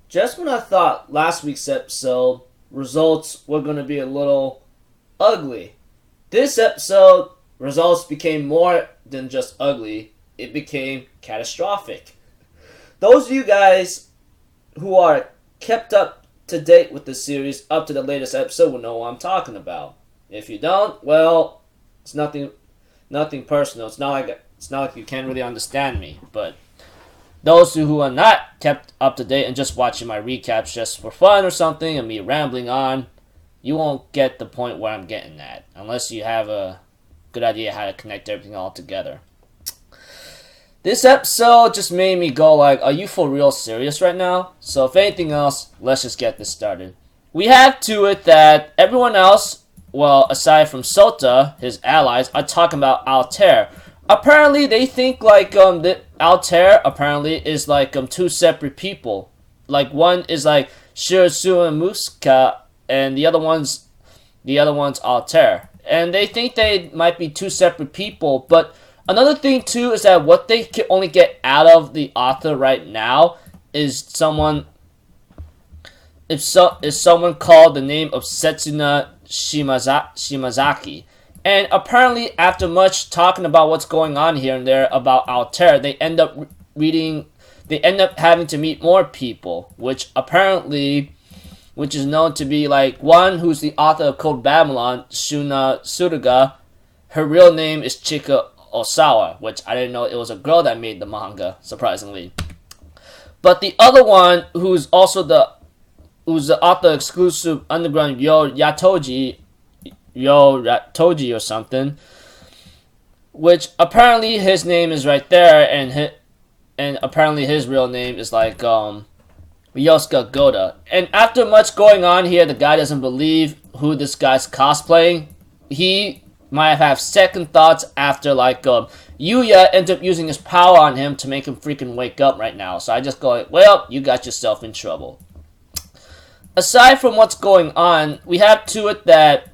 Just when I thought last week's episode results were going to be a little ugly, this episode results became more than just ugly, it became catastrophic. Those of you guys who are kept up to date with the series up to the latest episode will know what I'm talking about. If you don't, well, it's nothing personal. It's not like you can't really understand me, but those who are not kept up to date and just watching my recaps just for fun or something and me rambling on, you won't get the point where I'm getting at unless you have a good idea how to connect everything all together. This episode just made me go like, are you for real serious right now? So if anything else, let's just get this started. We have to it that everyone else, well, aside from Sota, his allies, are talking about Altair. Apparently, they think like that Altair apparently is like two separate people. Like one is like Shirasu and Muska, and the other one's Altair. And they think they might be two separate people. But another thing too is that what they can only get out of the author right now is someone called the name of Setsuna Shimazaki. And apparently, after much talking about what's going on here and there about Altair, they end up having to meet more people, which is known to be like one who's the author of Code Babylon, Shuna Tsuruga. Her real name is Chika Osawa, which I didn't know it was a girl that made the manga, surprisingly. But the other one, who's the author of exclusive underground Yatoji or something, which apparently his name is right there, and apparently his real name is like Yosuke Goda. And after much going on here, the guy doesn't believe who this guy's cosplaying. He might have second thoughts after like Yuya ends up using his power on him to make him freaking wake up right now. So I just go, well, you got yourself in trouble. Aside from what's going on, we have to it that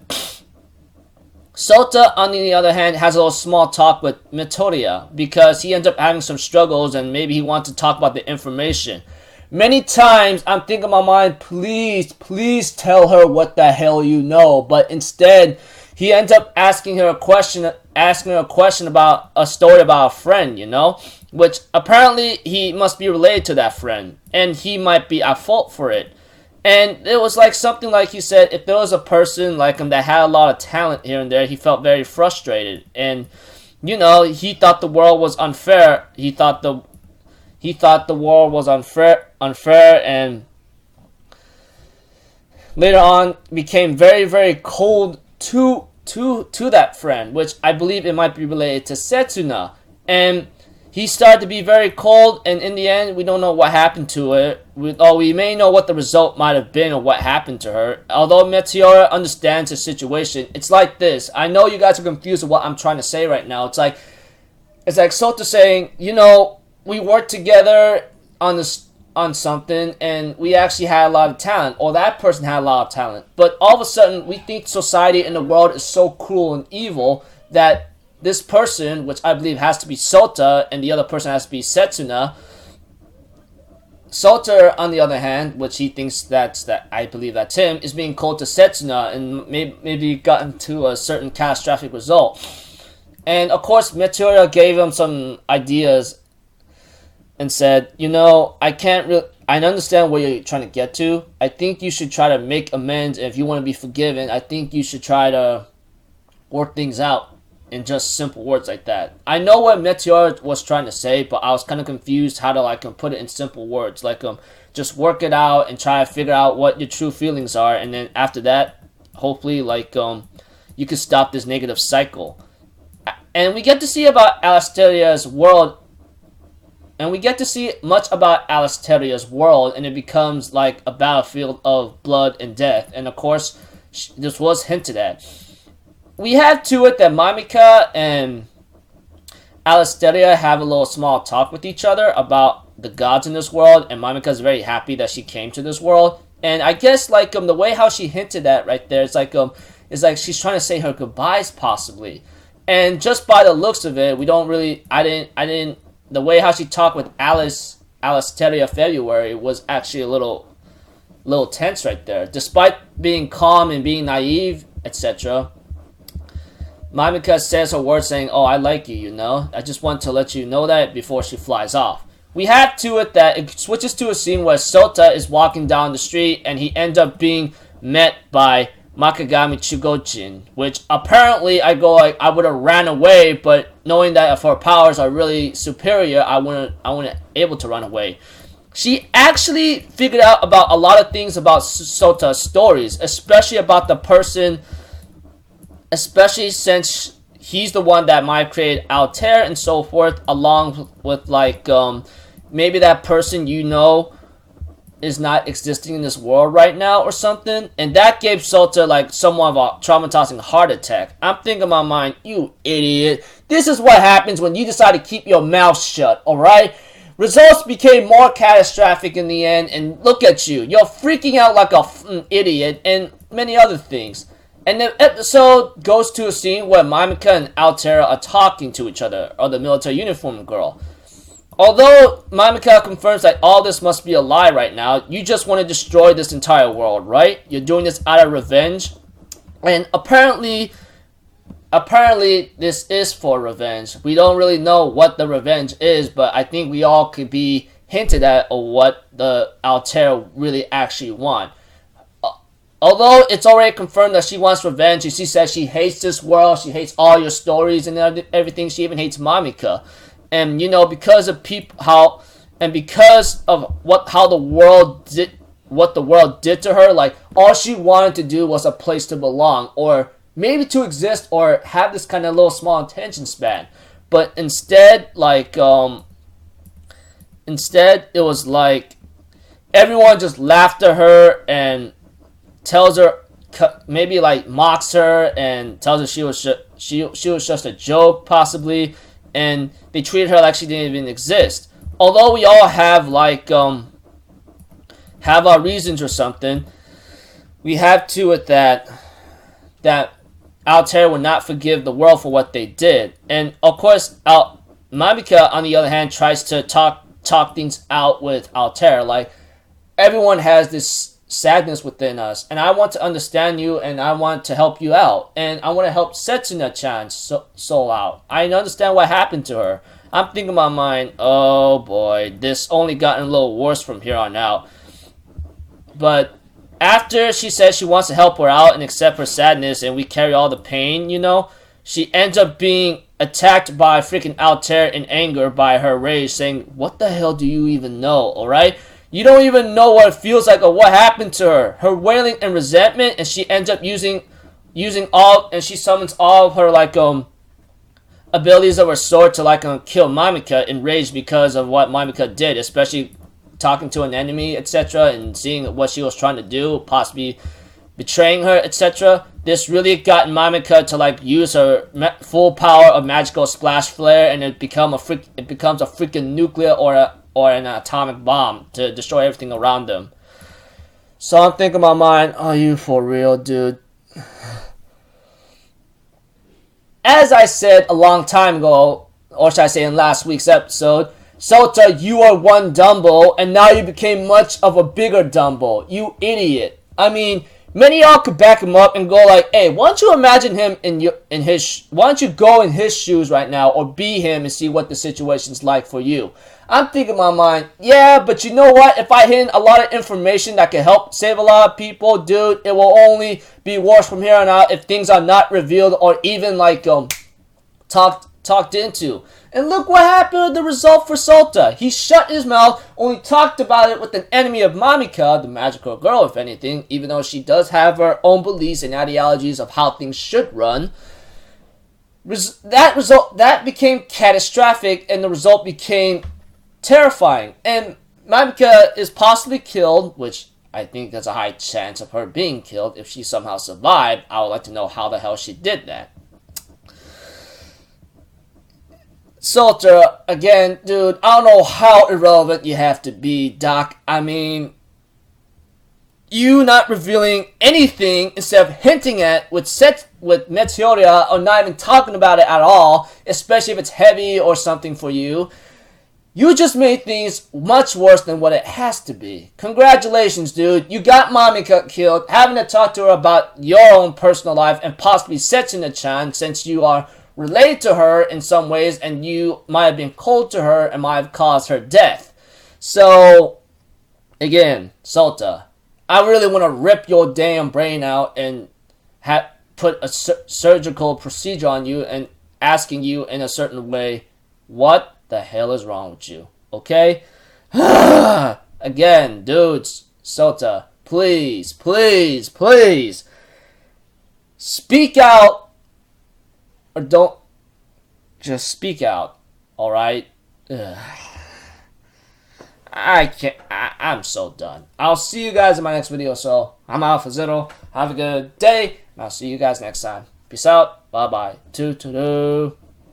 Sota, on the other hand, has a little small talk with Mitoria because he ends up having some struggles and maybe he wants to talk about the information. Many times I'm thinking in my mind, please tell her what the hell you know, but instead he ends up asking her a question about a story about a friend, which apparently he must be related to that friend and he might be at fault for it. And it was like something like he said, if there was a person like him that had a lot of talent here and there, he felt very frustrated. And, he thought the world was unfair. He thought the world was unfair, and later on became very, very cold to that friend, which I believe it might be related to Setsuna. And he started to be very cold, and in the end, we don't know what happened to her. We may know what the result might have been or what happened to her. Although Meteora understands the situation, it's like this. I know you guys are confused with what I'm trying to say right now. It's like Sota saying, we worked together on something, and we actually had a lot of talent, or that person had a lot of talent. But all of a sudden, we think society and the world is so cruel and evil that this person, which I believe has to be Sota, and the other person has to be Setsuna. Sota, on the other hand, which he thinks I believe that's him, is being cold to Setsuna and maybe gotten to a certain catastrophic result. And of course, Meteora gave him some ideas and said, I understand where you're trying to get to. I think you should try to make amends, and if you want to be forgiven, I think you should try to work things out in just simple words like that. I know what Meteor was trying to say, but I was kind of confused how to put it in simple words. Just work it out and try to figure out what your true feelings are, and then after that, hopefully you can stop this negative cycle. And we get to see about Alasteria's world, and we get to see much about Alasteria's world, and it becomes like a battlefield of blood and death. And of course, this was hinted at. We have to it that Mamika and Alasteria have a little small talk with each other about the gods in this world, and Mamika is very happy that she came to this world. And I guess the way how she hinted at right there, it's like she's trying to say her goodbyes possibly. And just by the looks of it, we don't really, I didn't, the way how she talked with Alice Alasteria February was actually a little tense right there. Despite being calm and being naive, etc., Mamika says her words saying, "Oh, I like you, you know. I just want to let you know that," before she flies off. We have to it that it switches to a scene where Sota is walking down the street and he ends up being met by Makigami Chugojin, which apparently I would have ran away, but knowing that if her powers are really superior, I wouldn't able to run away. She actually figured out about a lot of things about Sota's stories, especially about the person, especially since he's the one that might create Altair and so forth, along with like maybe that person is not existing in this world right now or something, and that gave Sota like somewhat of a traumatizing heart attack. I'm thinking in my mind, you idiot, this is what happens when you decide to keep your mouth shut, alright? Results became more catastrophic in the end, and look at you, you're freaking out like a idiot, and many other things. And the episode goes to a scene where Mamika and Altair are talking to each other, or the military uniform girl. Although Mamika confirms that all this must be a lie right now, you just want to destroy this entire world, right? You're doing this out of revenge. And apparently this is for revenge. We don't really know what the revenge is, but I think we all could be hinted at of what the Altair really actually want. Although it's already confirmed that she wants revenge, and she says she hates this world, she hates all your stories and everything, she even hates Mamika. And because of how the world did what the world did to her, like all she wanted to do was a place to belong, or maybe to exist, or have this kind of little small attention span. But instead, it was like everyone just laughed at her and tells her, maybe like mocks her and tells her she was just a joke possibly, and they treated her like she didn't even exist. Although we all have have our reasons or something, we have to it that Altair would not forgive the world for what they did. And of course, Mamika on the other hand tries to talk things out with Altair. Like, everyone has this sadness within us, and I want to understand you, and I want to help you out, and I want to help Setsuna-chan's soul out. I understand what happened to her. I'm thinking in my mind, oh boy, this only gotten a little worse from here on out. But after she says she wants to help her out and accept her sadness, and we carry all the pain, she ends up being attacked by freaking Altair in anger by her rage, saying, "What the hell do you even know, alright? You don't even know what it feels like or what happened to her." Her wailing and resentment, and she ends up using all, and she summons all of her abilities of her sword to kill Mamika in rage because of what Mamika did, especially talking to an enemy, etc., and seeing what she was trying to do, possibly betraying her, etc. This really got Mamika to use her full power of magical splash flare, and it becomes a freaking nuclear or an atomic bomb to destroy everything around them. So I'm thinking in my mind, are you for real, dude? As I said a long time ago, or should I say in last week's episode, Sota, you are one Dumbo, and now you became much of a bigger Dumbo. You idiot. I mean, many of y'all could back him up and go like, hey, why don't you imagine him why don't you go in his shoes right now, or be him, and see what the situation's like for you. I'm thinking in my mind, yeah, but you know what? If I hint a lot of information that can help save a lot of people, dude, it will only be worse from here on out if things are not revealed or even talked into. And look what happened with the result for Sota. He shut his mouth, only talked about it with an enemy of Mamika, the magical girl, if anything, even though she does have her own beliefs and ideologies of how things should run. That became catastrophic, and the result became terrifying. And Mamika is possibly killed, which I think there's a high chance of her being killed if she somehow survived. I would like to know how the hell she did that. Souta, again, dude, I don't know how irrelevant you have to be, Doc. I mean, you not revealing anything instead of hinting at with Meteoria, or not even talking about it at all, especially if it's heavy or something for you. You just made things much worse than what it has to be. Congratulations, dude. You got mommy killed, having to talk to her about your own personal life and possibly Setsuna-chan, since you are related to her in some ways and you might have been cold to her and might have caused her death. So, again, Sota, I really want to rip your damn brain out and put a surgical procedure on you and asking you in a certain way, what the hell is wrong with you? Okay? Again, dudes, Sota, please, please, please, speak out, or don't, just speak out, alright? I can't, I'm so done. I'll see you guys in my next video, so I'm Alpha Zero. Have a good day, and I'll see you guys next time. Peace out, bye-bye. Toodaloo.